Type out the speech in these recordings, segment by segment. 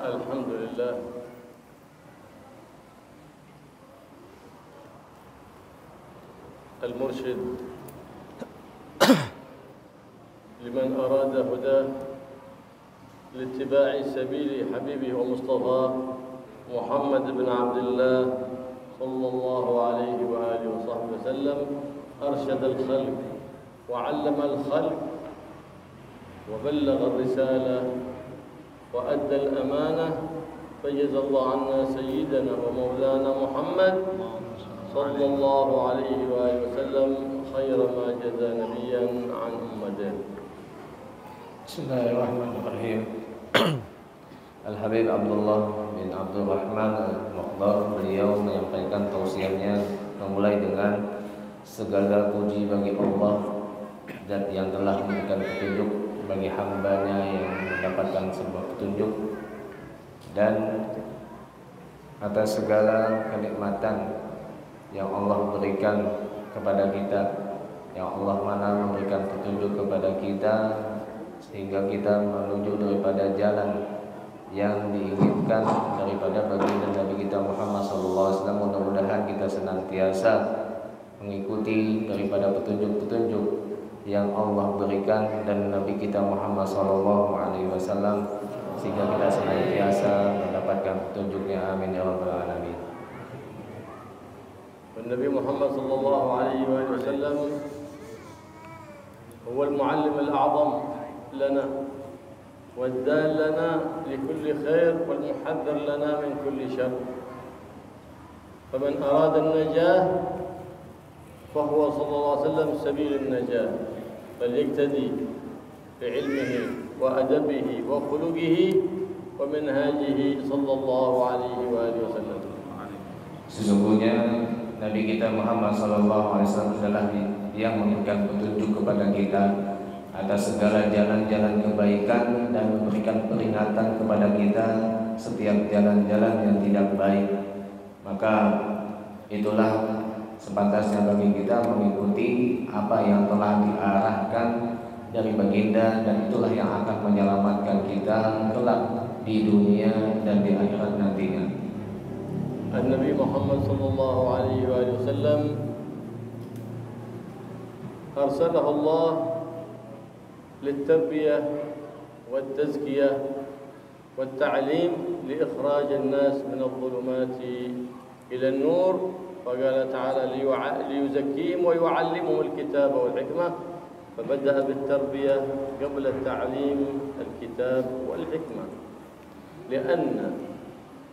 الحمد لله المرشد لمن أراد هداه لاتباع سبيل حبيبه ومصطفاه محمد بن عبد الله صلى الله عليه وآله وصحبه وسلم. أرشد الخلق وعلم الخلق وبلغ الرسالة وأدى الأمانة، فجزى الله عنا سيدنا ومولانا محمد صلى الله عليه وآله وسلم خير ما جزى نبيا عن أمته. Bismillahirrahmanirrahim. Al-Habib Abdullah bin Abdul Rahman Al-Muqdar, beliau menyampaikan tausiahnya memulai dengan segala puji bagi Allah Zat yang telah memberikan petunjuk bagi hambanya yang mendapatkan sebuah petunjuk, dan atas segala kenikmatan yang Allah berikan kepada kita, yang Allah mana memberikan petunjuk kepada kita sehingga kita menuju daripada jalan yang diinginkan daripada baginda Nabi kita Muhammad SAW. Mudah-mudahan kita senantiasa mengikuti daripada petunjuk-petunjuk yang Allah berikan dan Nabi kita Muhammad SAW, sehingga kita senantiasa mendapatkan petunjuknya. Amin ya rabbal alamin. Nabi Muhammad sallallahu alaihi wasallam هو المعلم الأعظم لنا والدال لنا لكل خير والمحذر لنا من كل شر، فمن أراد النجاة فهو صلى الله عليه وسلم سبيل النجاة، فليقتدي بعلمه وأدبه وخلقه ومنهاجه صلى الله عليه وآله وسلم. Sesungguhnya Nabi kita Muhammad SAW adalah yang memberikan petunjuk kepada kita atas segala jalan-jalan kebaikan dan memberikan peringatan kepada kita setiap jalan-jalan yang tidak baik. Maka itulah sepantasnya bagi kita mengikuti apa yang telah diarahkan dari baginda, dan itulah yang akan menyelamatkan kita kelak di dunia dan di akhirat nantinya. Nabi Muhammad sallallahu alaihi wasallam أرسله الله للتربية والتزكية والتعليم لإخراج الناس من الظلمات إلى النور، فقال تعالى ليزكيهم ويعلمهم الكتاب والحكمة، فبدأ بالتربية قبل التعليم الكتاب والحكمة، لأن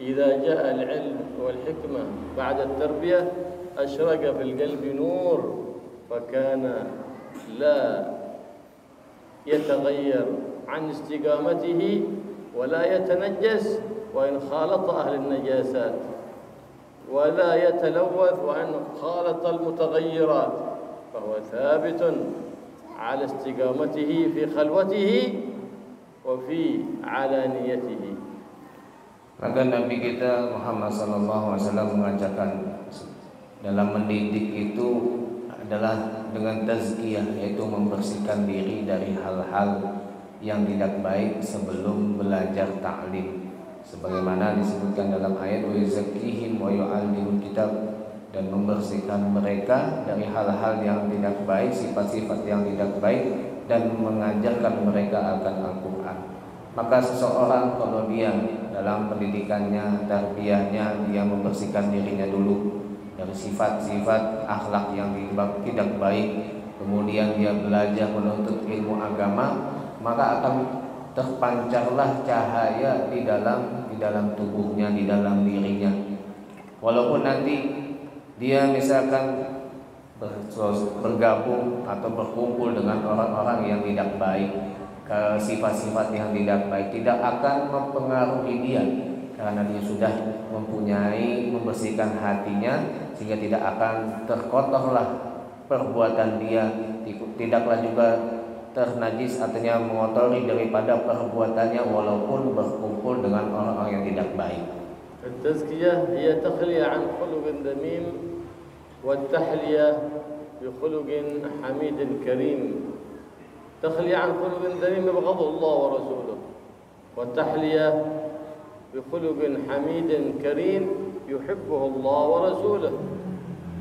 إذا جاء العلم والحكمة بعد التربية أشرق في القلب نور، فكان لا يتغير عن استقامته ولا يتنجس وإن خالط أهل النجاسات، ولا يتلوث وإن خالط المتغيرات، فهو ثابت على استقامته في خلوته وفي علانيته. Maka Nabi kita Muhammad SAW mengajarkan dalam mendidik itu adalah dengan tazkiyah, yaitu membersihkan diri dari hal-hal yang tidak baik sebelum belajar ta'lim, sebagaimana disebutkan dalam ayat wa yuzakkihim wa yu'allimul kitab, dan membersihkan mereka dari hal-hal yang tidak baik, sifat-sifat yang tidak baik, dan mengajarkan mereka akan Al-Quran. Maka seseorang kalau dia dalam pendidikannya, tarbiyahnya, dia membersihkan dirinya dulu dari sifat-sifat akhlak yang tidak baik, kemudian dia belajar menuntut ilmu agama, maka akan terpancarlah cahaya di dalam tubuhnya, di dalam dirinya. Walaupun nanti dia misalkan bergabung atau berkumpul dengan orang-orang yang tidak baik, sifat-sifat yang tidak baik tidak akan mempengaruhi dia, karena dia sudah membersihkan hatinya, sehingga tidak akan terkotorlah perbuatan dia, tidaklah juga ternajis, artinya mengotori daripada perbuatannya walaupun berkumpul dengan orang-orang yang tidak baik. التزكية هي تخلية عن خلق ذميم والتحلية بخلق حميد كريم. تخلية عن خلق ذميم بغض الله ورسوله، والتحلية بخلق حميد كريم يحبه الله ورسوله،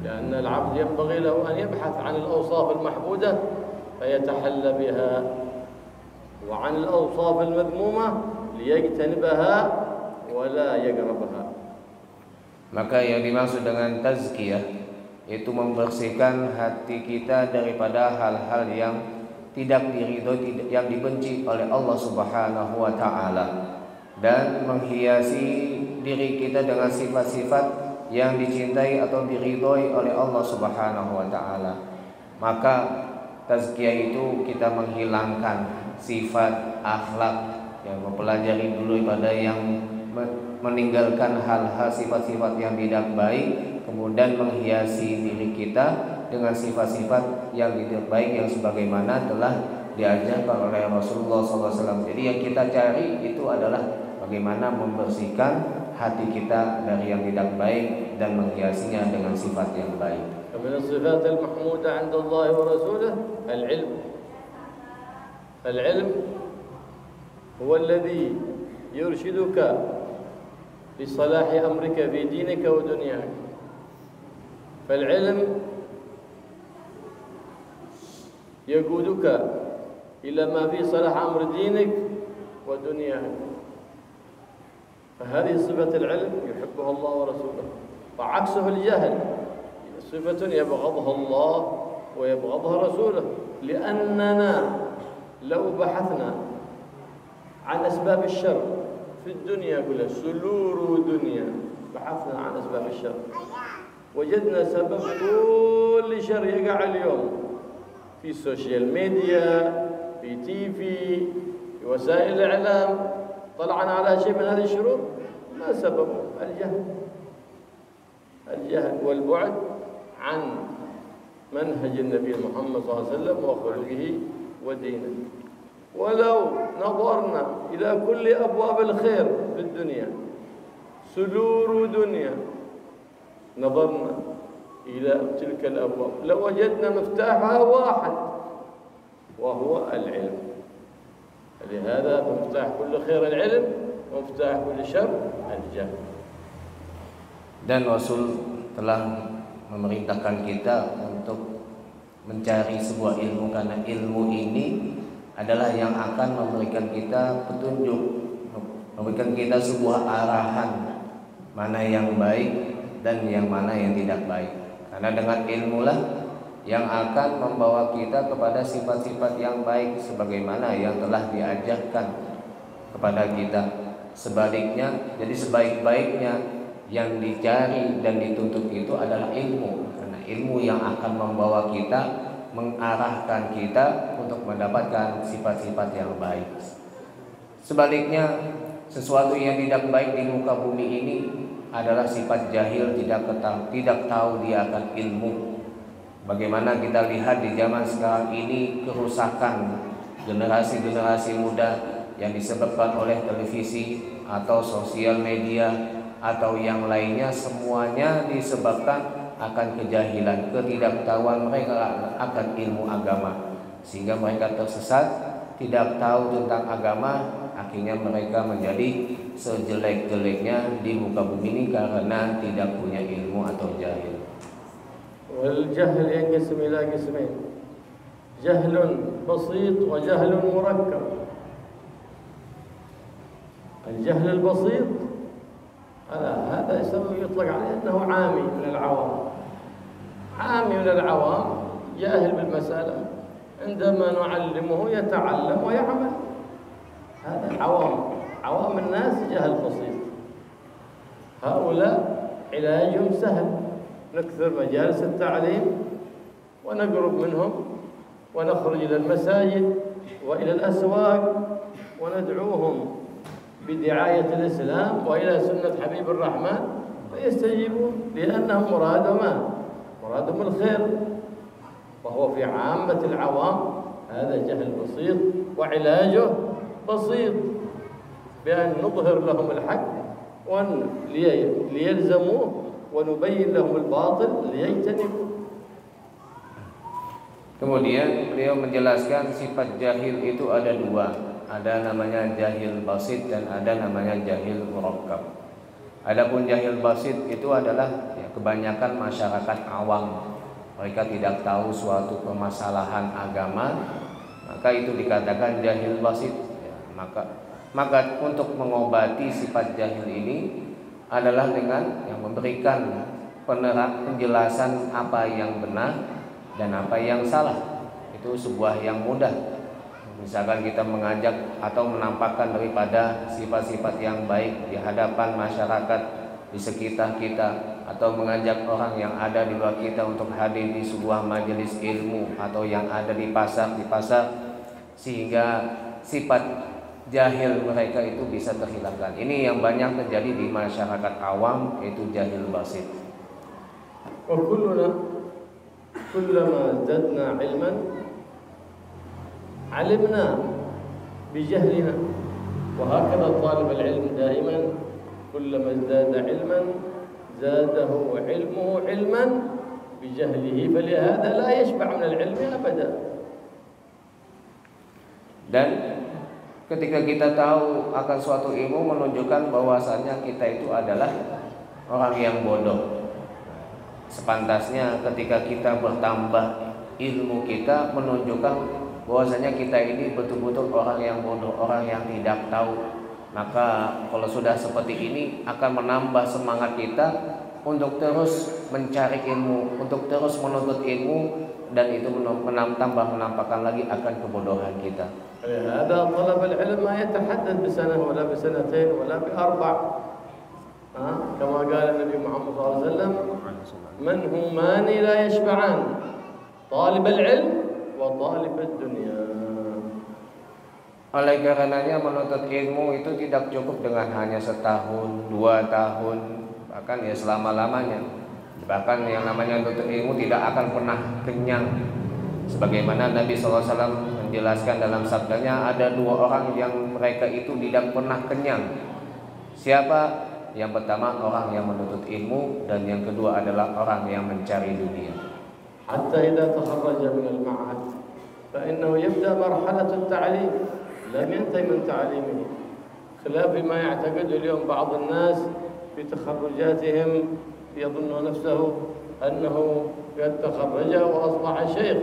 لأن العبد ينبغي له أن يبحث عن الأوصاف المحمودة فيتحلى بها، وعن الأوصاف المذمومة ليجتنبها ولا يقربها. Maka yang dimaksud dengan tazkiyah itu membersihkan hati kita daripada hal-hal yang tidak diridhoi, yang dibenci oleh Allah Subhanahu wa taala, dan menghiasi diri kita dengan sifat-sifat yang dicintai atau diridhoi oleh Allah Subhanahu wa taala. Maka tazkiyah itu kita menghilangkan sifat akhlak, yang mempelajari dulu pada yang meninggalkan hal-hal sifat-sifat yang tidak baik, kemudian menghiasi diri kita dengan sifat-sifat yang tidak baik yang sebagaimana telah diajarkan oleh Rasulullah SAW. Jadi yang kita cari itu adalah bagaimana membersihkan hati kita dari yang tidak baik dan menghiasinya dengan sifat yang baik. من الصفات المحمودة عند الله ورسوله العلم. العلم هو الذي يرشدك لصلاح أمرك في دينك ودنياك. فالعلم يقودك إلى ما في صلاح أمر دينك ودنياك. فهذه صفة العلم يحبها الله ورسوله، وعكسه الجهل، صفة يبغضها الله ويبغضها رسوله. لأننا لو بحثنا عن أسباب الشر في الدنيا كلها، سلور دنيا، بحثنا عن أسباب الشر وجدنا سبب كل شر يقع اليوم في السوشيال ميديا، في تيفي، في وسائل الإعلام. طلعنا على شيء من هذه الشرور، ما سببه؟ الجهل. الجهل والبعد عن منهج النبي محمد صلى الله عليه وسلم وخلقه ودينه. ولو نظرنا إلى كل أبواب الخير في الدنيا، سلور دنيا، نظرنا إلى تلك الأبواب لوجدنا مفتاحها واحد وهو العلم. لهذا مفتاح كل خير العلم، ومفتاح كل شر الجهل. Dan Rasul telah memerintahkan kita untuk mencari sebuah ilmu, karena ilmu ini adalah yang akan memberikan kita petunjuk, memberikan kita sebuah arahan mana yang baik dan yang mana yang tidak baik. Karena dengan ilmulah yang akan membawa kita kepada sifat-sifat yang baik sebagaimana yang telah diajarkan kepada kita. Sebaliknya, jadi sebaik-baiknya yang dicari dan dituntut itu adalah ilmu, karena ilmu yang akan membawa kita, mengarahkan kita untuk mendapatkan sifat-sifat yang baik. Sebaliknya, sesuatu yang tidak baik di muka bumi ini adalah sifat jahil, tidak tahu dia akan ilmu. Bagaimana kita lihat di zaman sekarang ini, kerusakan generasi-generasi muda yang disebabkan oleh televisi atau sosial media atau yang lainnya, semuanya disebabkan akan kejahilan, ketidaktahuan mereka akan ilmu agama, sehingga mereka tersesat, tidak tahu tentang agama. Akhirnya mereka menjadi sejelek-jeleknya di muka bumi ini karena tidak punya ilmu atau jahil. والجهل ينقسم إلى قسمين، جهل بسيط وجهل مركب. الجهل البسيط هذا يطلق عليه أنه عامي من العوام، عامي من العوام، جاهل بالمسألة، عندما نعلمه يتعلم ويعمل. هذا عوام الناس جهل بسيط. هؤلاء علاجهم سهل، نكثر مجالس التعليم ونقرب منهم ونخرج إلى المساجد وإلى الأسواق وندعوهم بدعاية الإسلام وإلى سنة حبيب الرحمن فيستجيبون، لأنهم مرادهم الخير. وهو في عامة العوام هذا جهل بسيط، وعلاجه بسيط، بأن نظهر لهم الحق ليلزموه ونبين لهم الباطل ليجتنبوه. Kemudian beliau menjelaskan sifat jahil itu ada dua. ada namanya jahil basit dan ada namanya jahil murakkab. Adapun jahil basit itu adalah ya, kebanyakan masyarakat awam. Mereka tidak tahu suatu permasalahan agama, maka itu dikatakan jahil basit. Ya, maka untuk mengobati sifat jahil ini adalah dengan yang memberikan penjelasan apa yang benar dan apa yang salah. Itu sebuah yang mudah. Misalkan kita mengajak atau menampakkan daripada sifat-sifat yang baik di hadapan masyarakat di sekitar kita, atau mengajak orang yang ada di luar kita untuk hadir di sebuah majelis ilmu atau yang ada di pasar, sehingga sifat jahil mereka itu bisa terhilangkan. Ini yang banyak terjadi di masyarakat awam, yaitu jahil basit. كلما زدنا علما علمنا بجهلنا وهكذا طالب العلم دائما كلما ازداد علما زاده علمه علما بجهله فلهذا لا يشبع من العلم أبدا. Dan ketika kita tahu akan suatu ilmu menunjukkan bahwasannya kita itu adalah orang yang bodoh. Sepantasnya ketika kita bertambah ilmu kita menunjukkan bahwasanya kita ini betul-betul orang yang bodoh, orang yang tidak tahu. Maka kalau sudah seperti ini akan menambah semangat kita untuk terus mencari ilmu, untuk terus menuntut ilmu, dan itu tambah menampakkan lagi akan kebodohan kita. هذا طلب العلم ما يتحدث بسنة ولا بسنتين ولا بأربع. كما قال النبي محمد صلى الله عليه وسلم من همان لا يشبعان طالب العلم وطالب الدنيا. Oleh karenanya menuntut ilmu itu tidak cukup dengan hanya setahun, 2 tahun, bahkan ya selama-lamanya. Bahkan yang namanya menuntut ilmu tidak akan pernah kenyang. Sebagaimana Nabi SAW menjelaskan dalam sabdanya, ada 2 orang yang mereka itu tidak pernah kenyang. Siapa? Yang pertama orang yang menuntut ilmu, dan yang kedua adalah orang yang mencari dunia. Hatta idza takharraja min al-ma'had fa innahu yabda marhalat at-ta'lim lam yantahi min ta'limihi khilaf ma ya'taqid al-yawm ba'd an-nas fi takharrujatihim yadhunnu nafsahu annahu qad takharraja wa asbaha shaykh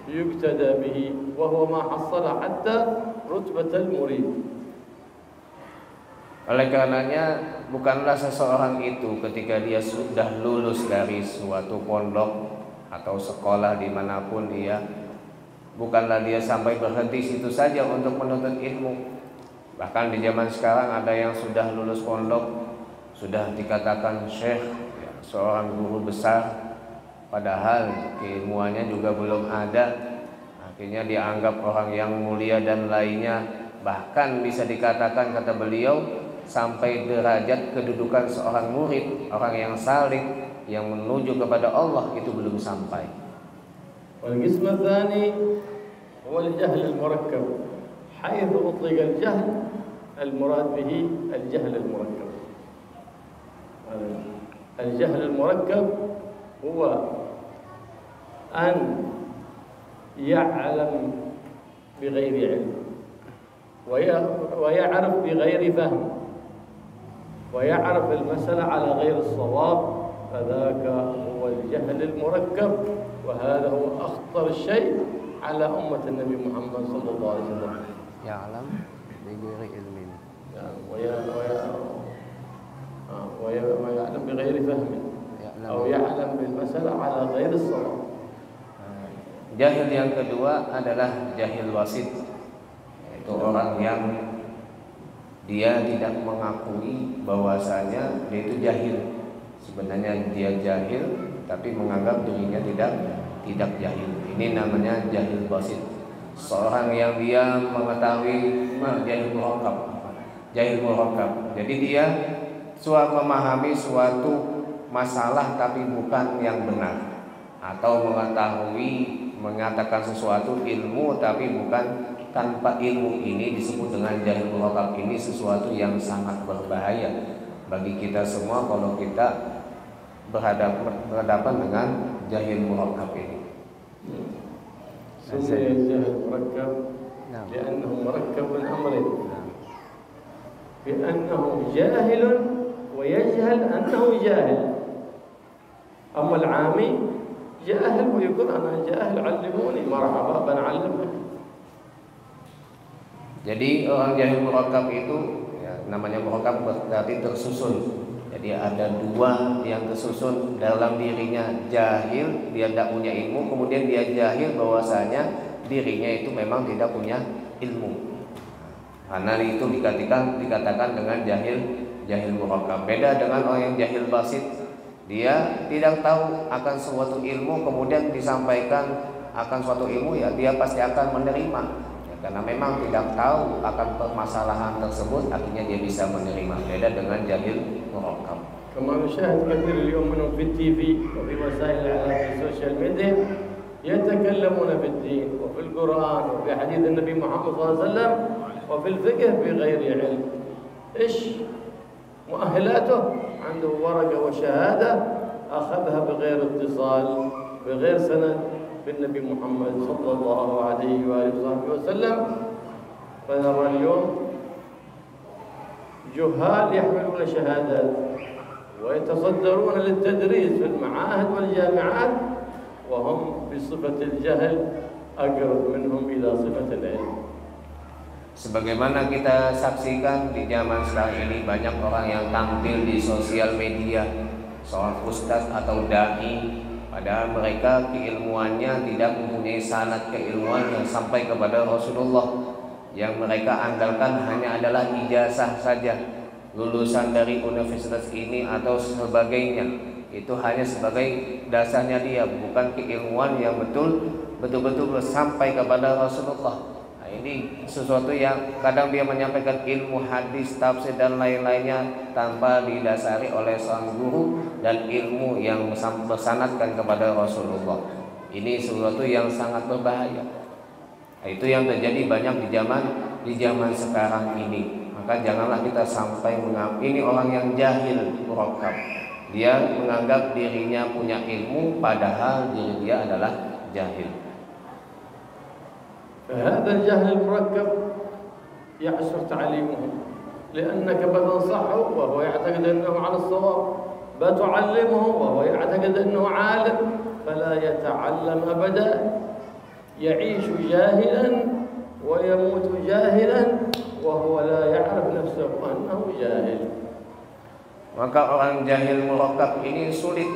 yuqtada bihi wa huwa ma hassala hatta rutbat al-murid. Oleh karenanya bukanlah seseorang itu ketika dia sudah lulus dari suatu pondok atau sekolah dimanapun dia, bukanlah dia sampai berhenti situ saja untuk menuntut ilmu. Bahkan di zaman sekarang ada yang sudah lulus pondok, sudah dikatakan syekh, ya, seorang guru besar, padahal keilmuannya juga belum ada. Akhirnya dianggap orang yang mulia dan lainnya. Bahkan bisa dikatakan, kata beliau, sampai derajat kedudukan seorang murid, orang yang salih, yang menuju kepada Allah itu belum sampai. والقسم الثاني هو الجهل المركب حيث أطلق الجهل المراد به الجهل المركب. الجهل المركب هو أن يعلم بغير علم ويعرف بغير فهم ويعرف المسألة على غير الصواب، فذاك هو الجهل المركب، وهذا هو أخطر شيء على أمة النبي محمد صلى الله عليه وسلم. يعلم بغير علم ويعلم بغير فهم أو يعلم بالمسألة على غير الصواب. Jahil yang kedua adalah jahil wasit, yaitu orang yang dia tidak mengakui bahwasanya dia itu jahil. Sebenarnya dia jahil, tapi menganggap dirinya tidak jahil. Ini namanya jahil basit. Seorang yang dia mengetahui jahil murakkab. Jahil murakkab. Jadi dia memahami suatu masalah tapi bukan yang benar, atau mengetahui mengatakan sesuatu ilmu tapi bukan tanpa ilmu. Ini disebut dengan jahil murakkab. Ini sesuatu yang sangat berbahaya bagi kita semua kalau kita berhadapan dengan jahil murakkab ini. سمي الجهل المركب لأنه مركب من أمرين، بأنه جاهل ويجهل أنه جاهل. أما العامي جاهل ويقول أنا جاهل علموني، مرحبا بنعلمك. Jadi orang jahil murakkab itu ya, namanya murakkab berarti tersusun. Jadi ada dua yang tersusun dalam dirinya, jahil, dia tidak punya ilmu, kemudian dia jahil bahwasanya dirinya itu memang tidak punya ilmu. Karena itu dikatakan dengan jahil murakkab. Beda dengan orang yang jahil basit, dia tidak tahu akan suatu ilmu, kemudian disampaikan akan suatu ilmu, ya dia pasti akan menerima. Karena memang tidak tahu akan permasalahan tersebut, akhirnya dia bisa menerima. Beda dengan jahil murakkab. كما نشاهد كثير اليوم منهم في التي في وفي وسائل الإعلام في السوشيال ميديا يتكلمون في الدين وفي القرآن وفي حديث النبي محمد صلى الله عليه وسلم وفي الفقه بغير علم. إيش مؤهلاته؟ عنده ورقة وشهادة أخذها بغير اتصال بغير سند بالنبي محمد صلى الله عليه وآله وسلم. فنرى اليوم جهال يحملون شهادات ويتصدرون للتدريس في المعاهد والجامعات وهم بصفة الجهل أقرب منهم إلى صفة العلم. Sebagaimana kita saksikan di zaman sekarang ini, banyak orang yang tampil di sosial media, seorang ustaz atau dai, padahal mereka keilmuannya tidak mempunyai sanad keilmuan yang sampai kepada Rasulullah. Yang mereka andalkan hanya adalah ijazah saja, lulusan dari universitas ini atau sebagainya. Itu hanya sebagai dasarnya dia, bukan keilmuan yang betul-betul sampai kepada Rasulullah. Ini sesuatu yang kadang dia menyampaikan ilmu hadis, tafsir dan lain-lainnya tanpa didasari oleh seorang guru dan ilmu yang bersanadkan kepada Rasulullah. Ini sesuatu yang sangat berbahaya. Itu yang terjadi banyak di zaman sekarang ini. Maka janganlah kita sampai menganggap ini orang yang jahil murakkab. Dia menganggap dirinya punya ilmu padahal diri dia adalah jahil. فهذا الجهل المركب يعسر تعليمه، لأنك بتنصحه وهو يعتقد أنه على الصواب، بتعلمه وهو يعتقد أنه عالم، فلا يتعلم أبدا، يعيش جاهلا ويموت جاهلا وهو لا يعرف نفسه أنه جاهل. Maka orang jahil murakkab ini sulit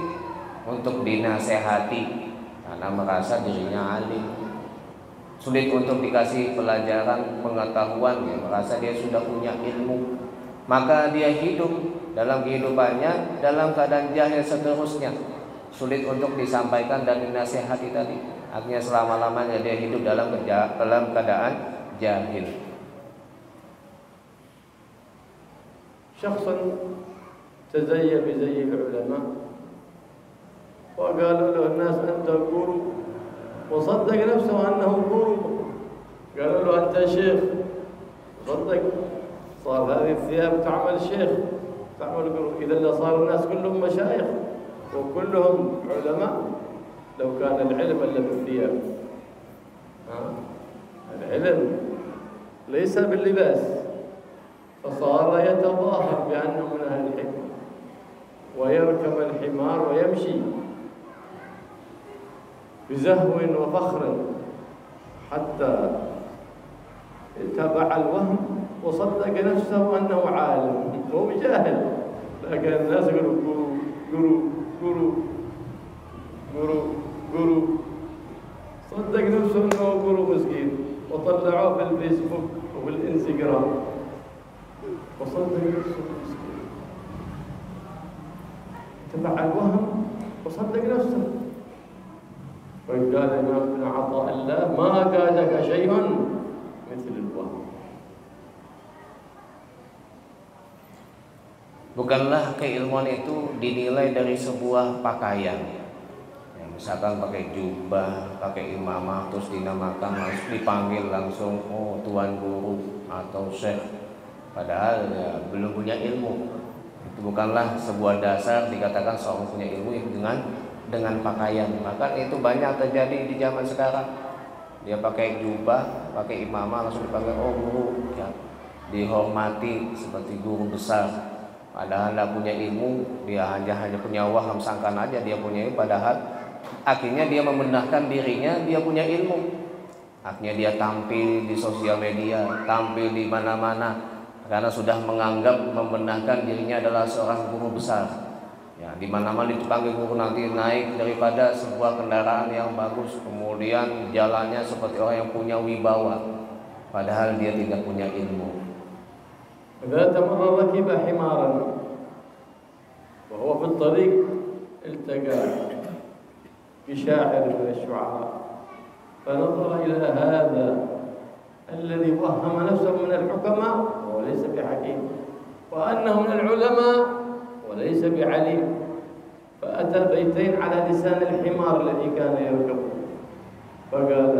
untuk dinasehati karena merasa dirinya alim. Sulit untuk dikasih pelajaran pengetahuan, ya, merasa dia sudah punya ilmu. Maka dia hidup dalam kehidupannya dalam keadaan jahil seterusnya. Sulit untuk disampaikan dan dinasehati tadi. Akhirnya selama-lamanya dia hidup dalam keadaan jahil. شخص تزيى بزي العلماء وقالوا له الناس أنت guru وصدق نفسه أنه guru. قالوا له أنت شيخ، صدق، صار هذه الثياب تعمل شيخ، تعمل guru. إذا صار الناس كلهم مشايخ وكلهم علماء لو كان العلم إلا بالثياب. العلم ليس باللباس، فصار يتظاهر بأنه من أهل الحكمة ويركب الحمار ويمشي بزهو وفخر حتى اتبع الوهم وصدق نفسه أنه عالم وهو جاهل. لكن الناس يقولوا guru guru guru guru guru، صدق نفسه أنه guru مسكين وطلعوه في الفيسبوك وفي الانستغرام وصدق نفسه مسكين، اتبع الوهم وصدق نفسه. فقال الإمام ابن عطاء الله ما قادك شيء مثل الوهم. Bukanlah keilmuan itu dinilai dari sebuah pakaian. Ya, misalkan pakai jubah, pakai imamah, terus dinamakan, harus dipanggil langsung, oh tuan guru atau syekh. Padahal ya, belum punya ilmu. Itu bukanlah sebuah dasar dikatakan seorang punya ilmu dengan pakaian. Maka itu banyak terjadi di zaman sekarang. Dia pakai jubah, pakai imamah, langsung dipanggil oh guru, ya, dihormati seperti guru besar. Padahal tidak punya ilmu, dia hanya punya waham sangkan aja dia punya ilmu. Padahal akhirnya dia membenarkan dirinya dia punya ilmu. Akhirnya dia tampil di sosial media, tampil di mana-mana karena sudah menganggap membenarkan dirinya adalah seorang guru besar. Ya, di mana-mana dipanggil guru, nanti naik daripada sebuah kendaraan yang bagus, kemudian jalannya seperti orang yang punya wibawa, padahal dia tidak punya ilmu. ذات مرة ركب حمارا وهو في الطريق التقى بشاعر من الشعراء فنظر إلى هذا الذي وهم نفسه من الحكماء وليس بحكيم وأنه من العلماء وليس بعليم فأتى بيتين على لسان الحمار الذي كان يركبه فقال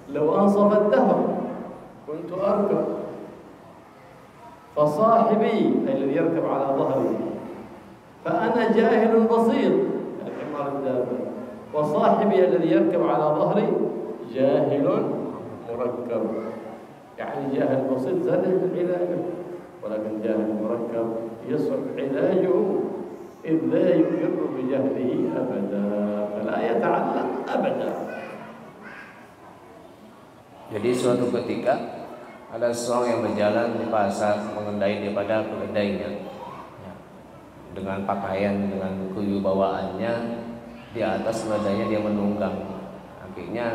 لو أنصف الدهر كنت أركب فصاحبي الذي يركب على ظهري فأنا جاهل بسيط الحمار الدابة وصاحبي الذي يركب على ظهري جاهل مركب يعني جاهل بسيط زاد علاجه ولكن جاهل مركب يصعب علاجه إذ لا يقر بجهله أبدا فلا يتعلم أبدا. Jadi suatu ketika ada seorang yang berjalan di pasar mengendai daripada keledainya, ya, dengan pakaian dengan kewibawaannya, di atas keledainya dia menunggang. Akhirnya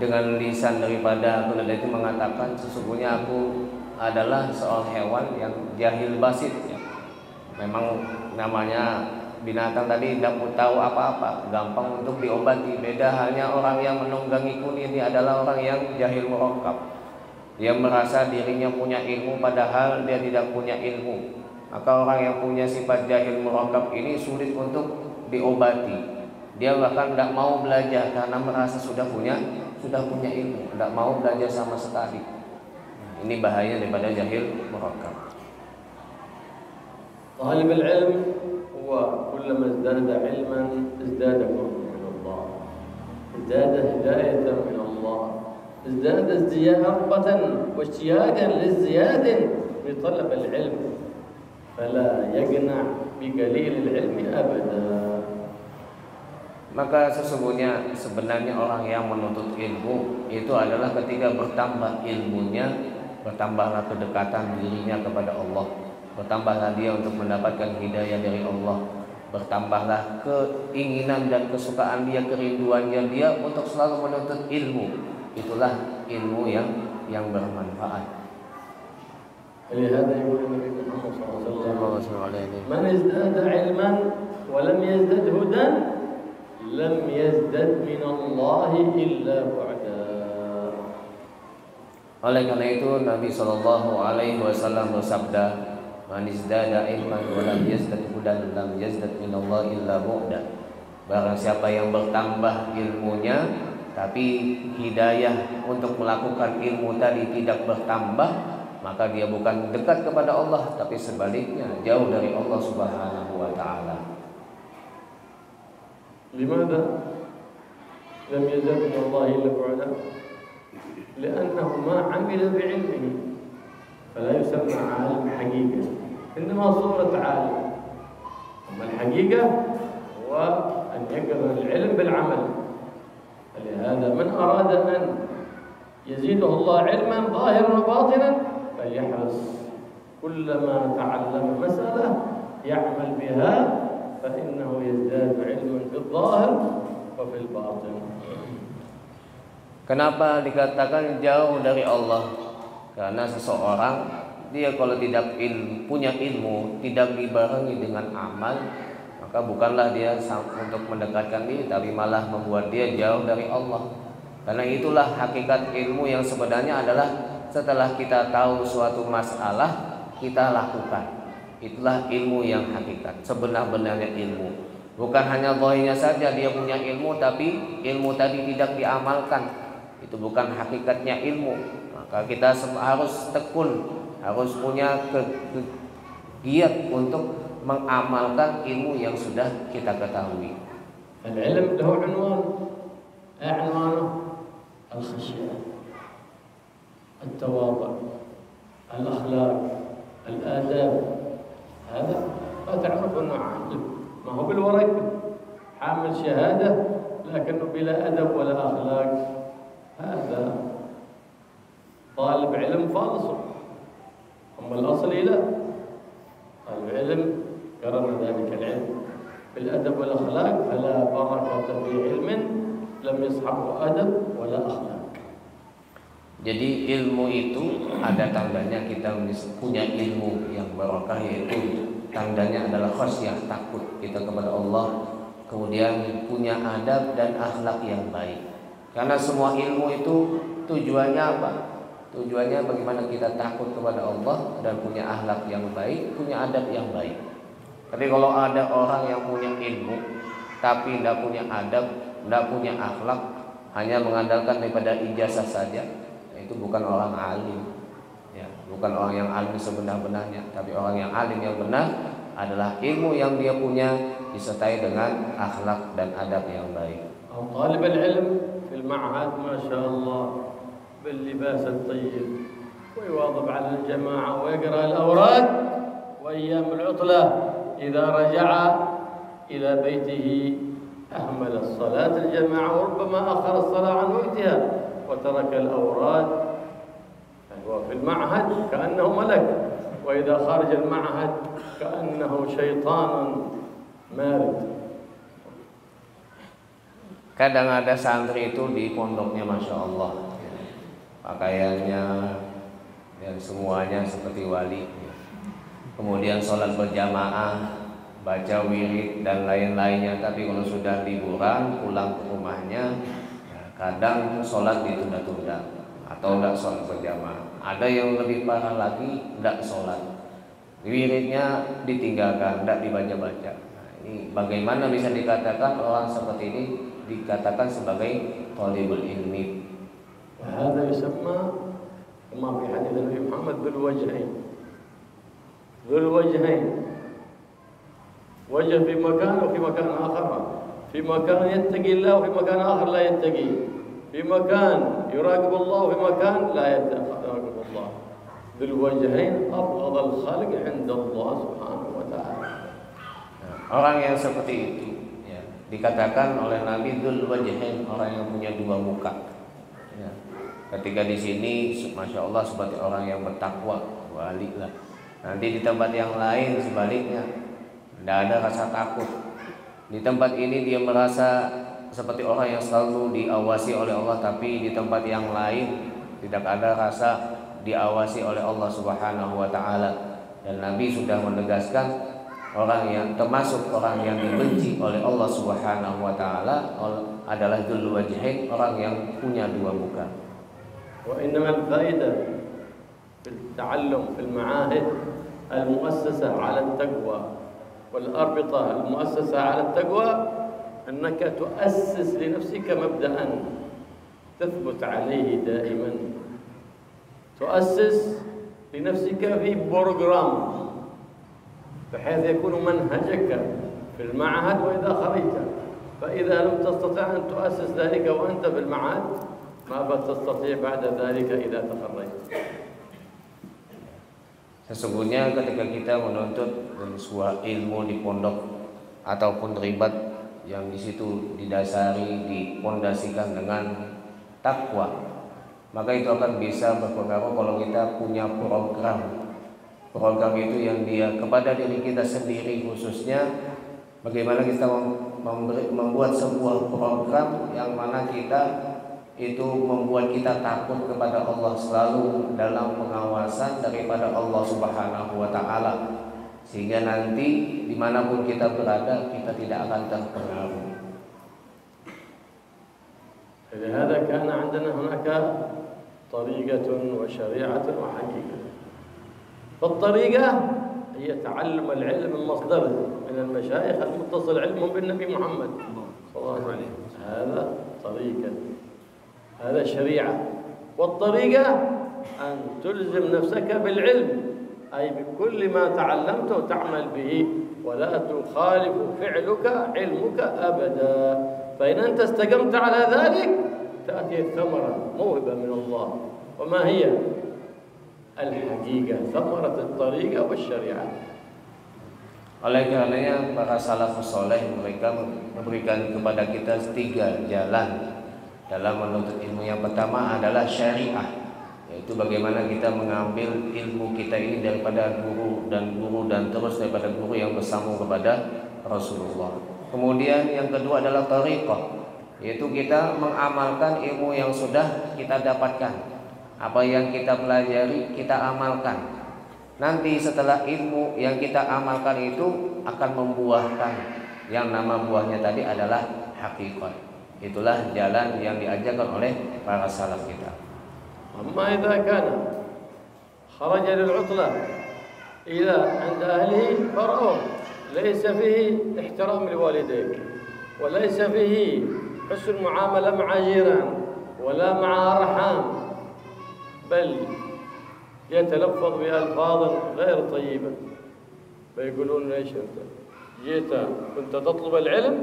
dengan lisan daripada keledai itu mengatakan sesungguhnya aku adalah seorang hewan yang jahil basit, ya. Memang namanya binatang tadi tidak tahu apa-apa, gampang untuk diobati. Beda halnya orang yang menunggangiku ini adalah orang yang jahil murakkab. Dia merasa dirinya punya ilmu padahal dia tidak punya ilmu. Maka orang yang punya sifat jahil murakkab ini sulit untuk diobati. Dia bahkan tidak mau belajar karena merasa sudah punya ilmu, tidak mau belajar sama sekali. Ini bahaya daripada jahil murakkab. طالب العلم هو كلما ازداد علما ازداد قربا من الله ازداد هداية من الله ازداد رغبة واشتياقا للزيادة في طلب العلم فلا يقنع بقليل العلم أبدا. Maka sesungguhnya sebenarnya orang yang menuntut ilmu itu adalah ketika bertambah ilmunya, bertambahlah kedekatan dirinya kepada Allah, bertambahlah dia untuk mendapatkan hidayah dari Allah, bertambahlah keinginan dan kesukaan dia, kerinduannya dia untuk selalu menuntut ilmu. Itulah ilmu yang bermanfaat. لهذا يقول النبي محمد صلى الله عليه وسلم من ازداد علما ولم يزدد هدى لم يزدد من الله إلا بعدا. Oleh karena itu Nabi Shallallahu Alaihi Wasallam bersabda, "Man izdada ilman wa lam yazdad hudan lam yazdad min Allah illa bu'da." Barang siapa yang bertambah ilmunya tapi hidayah untuk melakukan ilmu tadi tidak bertambah, maka dia bukan dekat kepada Allah, tapi sebaliknya jauh dari Allah Subhanahu wa taala. لماذا لم يزد من الله إلا بعدا؟ لأنه ما عمل بعلمه فلا يسمى عالم حقيقة، إنما صورة عالم. أما الحقيقة هو أن يقرن العلم بالعمل. لهذا من أراد أن يزيده الله علما ظاهرا وباطنا فليحرص كلما تعلم مسألة يعمل بها فإنه يزداد علما في الظاهر وفي الباطن. Kenapa dikatakan jauh dari Allah? Karena seseorang dia kalau tidak punya ilmu, tidak dibarengi dengan amal, maka bukanlah dia untuk mendekatkan diri, tapi malah membuat dia jauh dari Allah. Karena itulah hakikat ilmu yang sebenarnya adalah setelah kita tahu suatu masalah, kita lakukan. Itulah ilmu yang hakikat, sebenar-benarnya ilmu. Bukan hanya zahirnya saja dia punya ilmu, tapi ilmu tadi tidak diamalkan. Itu bukan hakikatnya ilmu. Maka kita harus tekun, harus punya giat untuk mengamalkan ilmu yang sudah kita ketahui. Al-ilm lahu unwan. A'nwanu الخشية، التواضع، الأخلاق، الآداب. هذا ما تعرف أنه عالم، ما هو بالورق حامل شهادة لكنه بلا أدب ولا أخلاق، هذا طالب علم فالص. أما الأصل لا، طالب علم قرر ذلك العلم بالأدب والأخلاق، فلا بركة في علم لم يصحبه أدب ولا أخلاق. Jadi ilmu itu ada tandanya kita punya ilmu yang barakah, yaitu tandanya adalah khasyah, takut kita kepada Allah, kemudian punya adab dan akhlak yang baik. Karena semua ilmu itu tujuannya apa? Tujuannya bagaimana kita takut kepada Allah dan punya akhlak yang baik, punya adab yang baik. Tapi kalau ada orang yang punya ilmu tapi tidak punya adab, tidak punya akhlak, hanya mengandalkan daripada ijazah saja, itu bukan orang alim, ya, bukan orang yang alim sebenar-benarnya. Tapi orang yang alim yang benar adalah ilmu yang dia punya disertai dengan akhlak dan adab yang baik. طالب العلم في المعهد ما شاء الله باللباس الطيب ويواظب على الجماعة ويقرأ الأوراد، وأيام العطلة إذا رجع إلى بيته أهمل الصلاة الجماعة وربما أخر الصلاة عن وقتها وترك الأوراد. هو في المعهد كأنه ملك، وإذا خارج المعهد كأنه شيطان مارد. Kadang ada santri itu di pondoknya Masya Allah, pakaiannya dan semuanya seperti wali, kemudian sholat berjamaah, baca wirid dan lain-lainnya. Tapi kalau sudah liburan pulang ke rumahnya, kadang sholat ditunda-tunda atau tidak sholat berjamaah. Ada yang lebih parah lagi, tidak sholat, wiridnya ditinggalkan, tidak dibaca-baca. Nah, ini bagaimana bisa dikatakan orang seperti ini dikatakan sebagai talibul ilmi? هذا يسمى كما في حديث النبي محمد ذو الوجهين. ذو الوجهين، وجه في مكان وفي مكان آخر، في مكان يتقي الله وفي مكان آخر لا يتقي، في مكان يراقب الله وفي مكان لا يراقب الله. ذو الوجهين أبغض الخلق عند الله سبحانه وتعالى. Orang yang seperti itu ya, dikatakan oleh Nabi Dzul Wajhain, orang yang punya dua muka. Ya. Ketika di sini, masya Allah, seperti orang yang bertakwa, wali lah. Nanti di tempat yang lain sebaliknya, tidak ada rasa takut. Di tempat ini dia merasa seperti orang yang selalu diawasi oleh Allah, tapi di tempat yang lain tidak ada rasa diawasi oleh Allah Subhanahu wa taala. Dan Nabi sudah menegaskan orang yang termasuk orang yang dibenci oleh Allah Subhanahu wa taala adalah dzul wajhain, orang yang punya dua muka. Wa innamal faidah fil ta'allum fil ma'ahid al-muassasah 'ala at-taqwa wal arbitah al-muassasah 'ala at-taqwa annaka tu'assis li nafsika mabda'an tathbut 'alayhi da'iman. تؤسس لنفسك في بروجرام بحيث يكون منهجك في المعهد وإذا خرجت، فإذا لم تستطع أن تؤسس ذلك وأنت في المعهد ما تستطيع بعد ذلك إذا تخرجت. Sesungguhnya ketika kita menuntut sebuah ilmu di pondok ataupun ribat yang di situ didasari, dipondasikan dengan takwa, maka itu akan bisa berpengaruh kalau kita punya program itu yang dia kepada diri kita sendiri khususnya, bagaimana kita membuat sebuah program yang mana kita itu membuat kita takut kepada Allah, selalu dalam pengawasan daripada Allah Subhanahu wa taala, sehingga nanti dimanapun kita berada kita tidak akan terpengaruh. لهذا كان عندنا هناك طريقة وشريعة وحقيقة. فالطريقة هي تعلم العلم من مصدره من المشايخ المتصل علمهم بالنبي محمد صلى الله عليه وسلم. هذا طريقة، هذا شريعة. والطريقة أن تلزم نفسك بالعلم، أي بكل ما تعلمته تعمل به ولا تخالف فعلك علمك أبدا. فإن أنت استقمت على ذلك تأتي الثمرة موهبة من الله. وما هي الحقيقة؟ ثمرة الطريقة والشريعة. Oleh karenanya para salafus soleh mereka memberikan kepada kita 3 jalan dalam menuntut ilmu. Yang pertama adalah syariah, yaitu bagaimana kita mengambil ilmu kita ini daripada guru dan terus daripada guru yang bersambung kepada Rasulullah. Kemudian yang kedua adalah thariqah, yaitu kita mengamalkan ilmu yang sudah kita dapatkan. Apa yang kita pelajari kita amalkan. Nanti setelah ilmu yang kita amalkan itu akan membuahkan yang nama buahnya tadi adalah hakikat. Itulah jalan yang diajarkan oleh para salaf kita. Amma idza kana kharaja lil-'utla ila 'inda ahlihi far'u laysa fihi ihtiram liwalidayk wa laysa fihi husn mu'amala ma'a jiran wala ma'a arham bal يتلفظ بألفاظ غير طيبة فيقولون ليش أنت جيت كنت تطلب العلم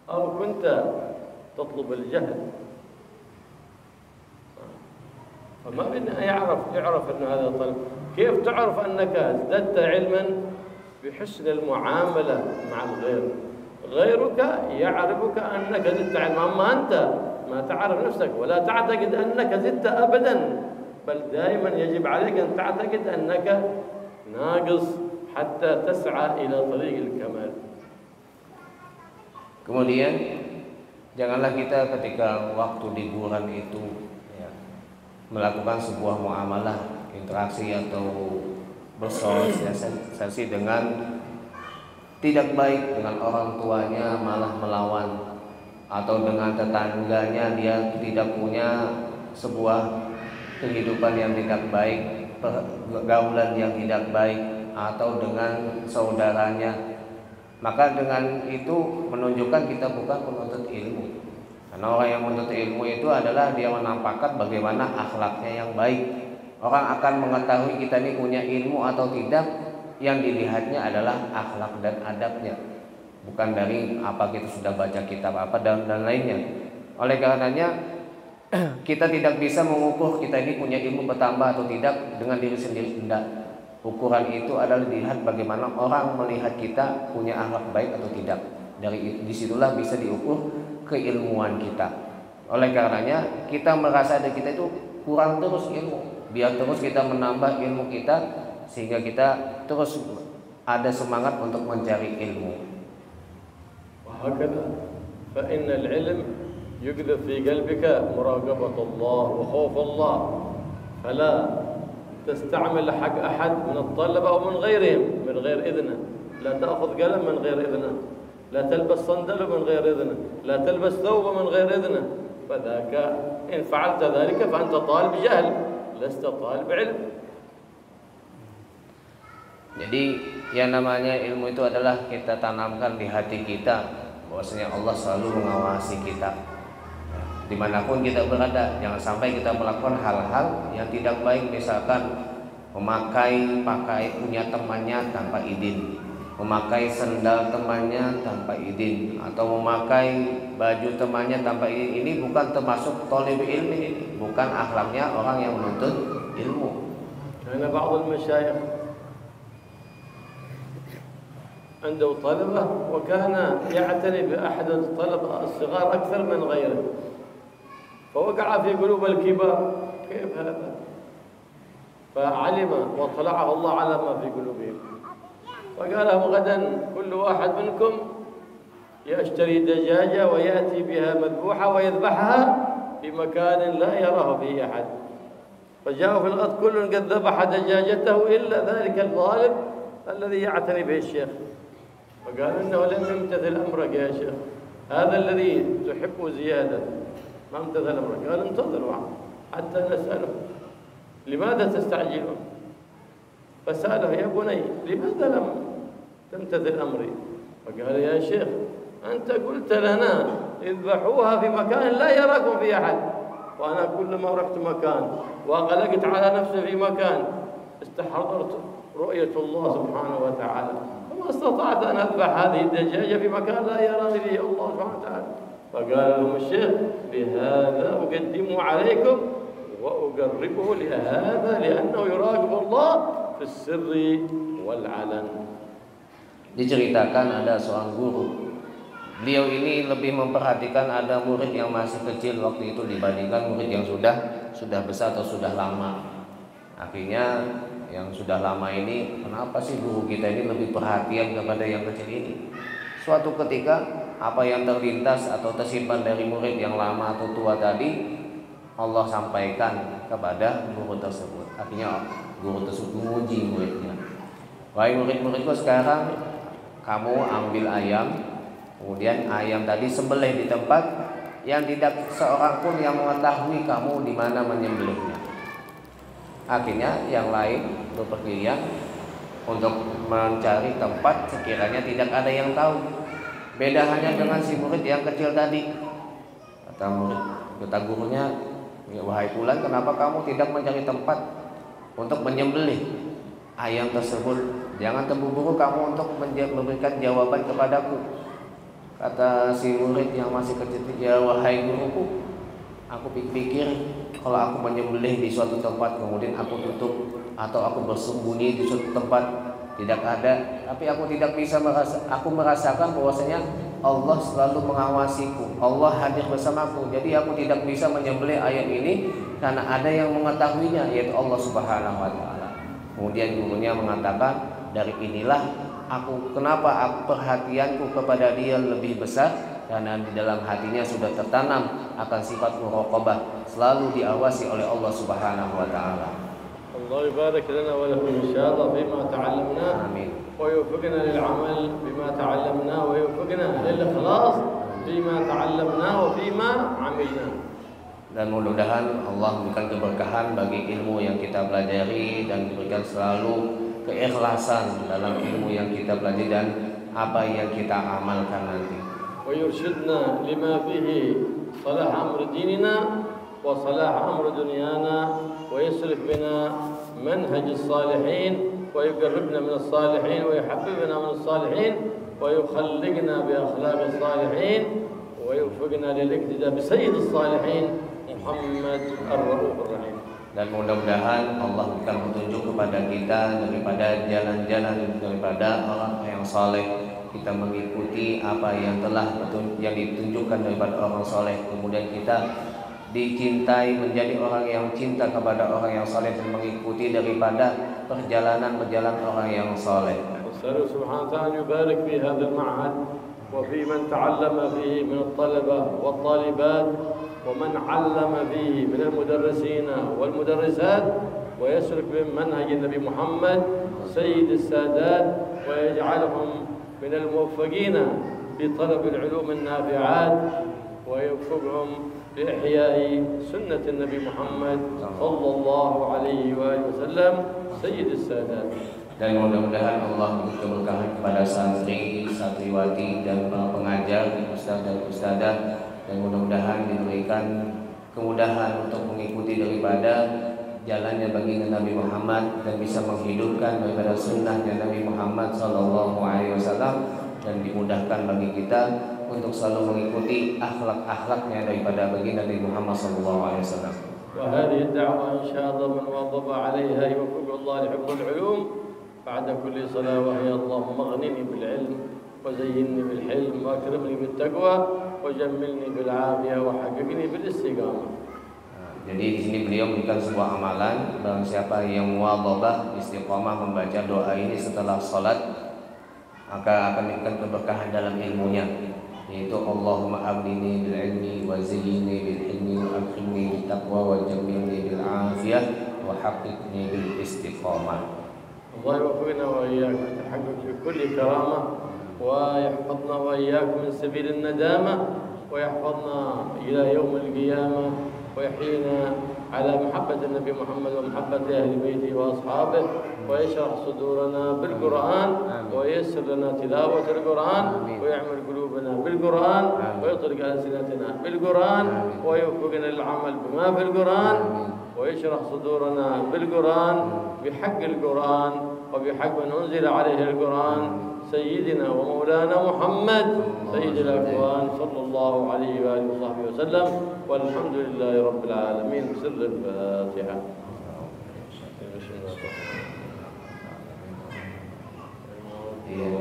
أو كنت تطلب الجهل. فما بين يعرف أن هذا طلب. كيف تعرف أنك ازددت علما؟ بحسن المعاملة مع الغير. غيرك يعرفك أنك زدت علما، أما أنت ما تعرف نفسك ولا تعتقد أنك زدت أبدا، بل دائما يجب عليك أن تعتقد أنك ناقص حتى تسعى إلى طريق الكمال. Kemudian janganlah kita ketika waktu liburan itu melakukan sebuah muamalah, interaksi atau bersosialisasi dengan tidak baik dengan orang tuanya, malah melawan, atau dengan tetangganya dia tidak punya sebuah kehidupan yang tidak baik, pergaulan yang tidak baik, atau dengan saudaranya. Maka dengan itu menunjukkan kita bukan penuntut ilmu. Karena orang yang menuntut ilmu itu adalah dia menampakkan bagaimana akhlaknya yang baik. Orang akan mengetahui kita ini punya ilmu atau tidak, yang dilihatnya adalah akhlak dan adabnya, bukan dari apa kita sudah baca kitab apa dan lainnya. Oleh karenanya kita tidak bisa mengukur kita ini punya ilmu bertambah atau tidak dengan diri sendiri. Tidak. Ukuran itu adalah dilihat bagaimana orang melihat kita punya akhlak baik atau tidak. Dari disitulah bisa diukur keilmuan kita. Oleh karenanya kita merasa ada kita itu kurang terus ilmu. Biar terus kita menambah ilmu kita sehingga kita terus ada semangat untuk mencari ilmu. وهكذا فإن العلم يقذف في قلبك مراقبة الله وخوف الله، فلا تستعمل حق أحد من الطلبة أو من غيرهم من غير إذنه. لا تأخذ قلم من غير إذنه، لا تلبس صندل من غير إذنه، لا تلبس ثوب من غير إذنه. فذاك إن فعلت ذلك فأنت طالب جهل لست طالب علم. Jadi yang namanya ilmu itu adalah kita tanamkan di hati kita bahwasanya Allah selalu mengawasi kita. Dimanapun kita berada, jangan sampai kita melakukan hal-hal yang tidak baik, misalkan memakai punya temannya tanpa izin, memakai sendal temannya tanpa izin, atau memakai baju temannya tanpa izin. Ini bukan termasuk thalib ilmi, bukan akhlaknya orang yang menuntut ilmu. Karena ba'd al-masyayikh عنده طلبة وكان يعتني بأحد الطلبة الصغار أكثر من غيره، فوقع في قلوب الكبار كيف هذا؟ فعلم واطلعه الله على ما في قلوبهم، فقال لهم غدا كل واحد منكم يشتري دجاجة ويأتي بها مذبوحة ويذبحها بمكان لا يراه فيه أحد. فجاءوا في الغد كل قد ذبح دجاجته إلا ذلك الطالب الذي يعتني به الشيخ، فقال إنه لم يمتثل أمرك يا شيخ، هذا الذي تحب زيادة ما امتثل أمرك. قال انتظروا حتى نسأله لماذا تستعجلون؟ فسأله يا بني لماذا لم تمتثل أمري؟ فقال يا شيخ أنت قلت لنا اذبحوها في مكان لا يراكم في أحد، وأنا كلما رحت مكان وأغلقت على نفسي في مكان استحضرت رؤية الله سبحانه وتعالى، فما استطعت أن أذبح هذه الدجاجة في مكان لا يراني فيه الله سبحانه وتعالى. فقال لهم الشيخ بهذا أقدم عليكم وأقربه لهذا لأنه يراقب الله في السر والعلن. Diceritakan ada seorang guru. Beliau ini lebih memperhatikan ada murid yang masih kecil waktu itu dibandingkan murid yang sudah besar atau sudah lama. Akhirnya yang sudah lama ini, kenapa sih guru kita ini lebih perhatian kepada yang kecil ini? Suatu ketika apa yang terlintas atau tersimpan dari murid yang lama atau tua tadi, Allah sampaikan kepada guru tersebut. Akhirnya guru tersebut menguji muridnya. Wahai murid-muridku, sekarang kamu ambil ayam, kemudian ayam tadi sembelih di tempat yang tidak seorang pun yang mengetahui kamu di mana menyembelihnya. Akhirnya yang lain berpergian untuk mencari tempat sekiranya tidak ada yang tahu. Beda hanya dengan si murid yang kecil tadi. Kata gurunya, wahai fulan, kenapa kamu tidak mencari tempat untuk menyembelih ayam tersebut? Jangan terburu-buru kamu untuk memberikan jawaban kepadaku. Kata si murid yang masih kecil, ya wahai guruku, aku pikir kalau aku menyembelih di suatu tempat kemudian aku tutup atau aku bersembunyi di suatu tempat tidak ada, tapi aku tidak bisa merasakan bahwasanya Allah selalu mengawasiku, Allah hadir bersamaku. Jadi aku tidak bisa menyembelih ayam ini karena ada yang mengetahuinya, yaitu Allah Subhanahu wa taala. Kemudian gurunya mengatakan, dari inilah kenapa perhatianku kepada dia lebih besar, karena di dalam hatinya sudah tertanam akan sifat muraqabah, selalu diawasi oleh Allah Subhanahu wa taala. Allah يبارك لنا ولكم إن شاء الله فيما تعلمناه ويوفقنا للعمل بما تعلمناه ويوفقنا للإخلاص فيما تعلمناه وفيما عملناه. Dan mudah-mudahan Allah memberikan keberkahan bagi ilmu yang kita pelajari dan diberikan selalu keikhlasan dalam ilmu yang kita pelajari dan apa yang kita amalkan nanti. ويرشدنا لما فيه صلاح أمر ديننا وصلاح أمر دنيانا ويسلك بنا منهج الصالحين ويقربنا من الصالحين ويحببنا من الصالحين ويخلقنا بأخلاق الصالحين ويوفقنا للاقتداء بسيد الصالحين محمد الرؤوف الرحيم. Dan mudah-mudahan Allah berikan petunjuk kepada kita daripada jalan-jalan daripada orang yang saleh. Kita mengikuti apa yang ditunjukkan daripada orang saleh. Kemudian kita dicintai menjadi orang yang cinta kepada orang yang saleh dan mengikuti daripada perjalanan orang yang saleh. Nasallahu subhanahu wa ta'ala yubarik fi hadzal ma'had wa fi man ta'allama fihi min at-talaba wat-talibat wa man 'allama fihi min al-mudarrisin wal-mudarrisat wa yasruk bi manhaj Nabi Muhammad sayyid as-sadat wa yaj'alhum من الموفقين في طلب العلوم النافعات ويوفقهم بإحياء سنة النبي محمد صلى الله عليه وآله وسلم سيد السادات. Dan mudah-mudahan Allah memberi keberkahan kepada santri, santriwati dan para pengajar, ustaz dan ustazah, dan mudah-mudahan diberikan kemudahan untuk mengikuti daripada jalannya baginda Nabi Muhammad dan bisa menghidupkan daripada sunnahnya Nabi Muhammad SAW dan dimudahkan bagi kita untuk selalu mengikuti akhlak-akhlaknya daripada baginda Nabi Muhammad SAW. وهذه الدعوة إن شاء الله من واظب عليها يوفق الله لحفظ العلوم بعد كل صلاة وهي اللهم اغنني بالعلم وزينني بالحلم وأكرمني بالتقوى وجملني بالعافية وحققني بالاستقامة. Jadi di sini beliau memberikan sebuah amalan, barang siapa yang muwadhabah istiqomah membaca doa ini setelah salat maka akan diberikan keberkahan dalam ilmunya, yaitu Allahumma abdini bil ilmi wa zayyinni bil hilmi wa akrimni bit taqwa wa jammilni bil afiyah wa haqqiqni bil istiqomah. Allah yuwaffiqna wa iyyakum litahaqquq fi kulli karamah wa yahfazna wa iyyakum min sabilin nadamah wa yahfazna ila yaumil qiyamah ويحيينا على محبة النبي محمد ومحبة أهل بيته وأصحابه ويشرح صدورنا بالقرآن وييسر لنا تلاوة القرآن ويعمل قلوبنا بالقرآن ويطلق ألسنتنا بالقرآن ويوفقنا للعمل بما في القرآن ويشرح صدورنا بالقرآن بحق القرآن وبحق من أنزل عليه القرآن سيدنا ومولانا محمد سيد الأكوان صلى الله عليه وآله وصحبه وسلم. والحمد لله رب العالمين. سر الفاتحة. Yeah.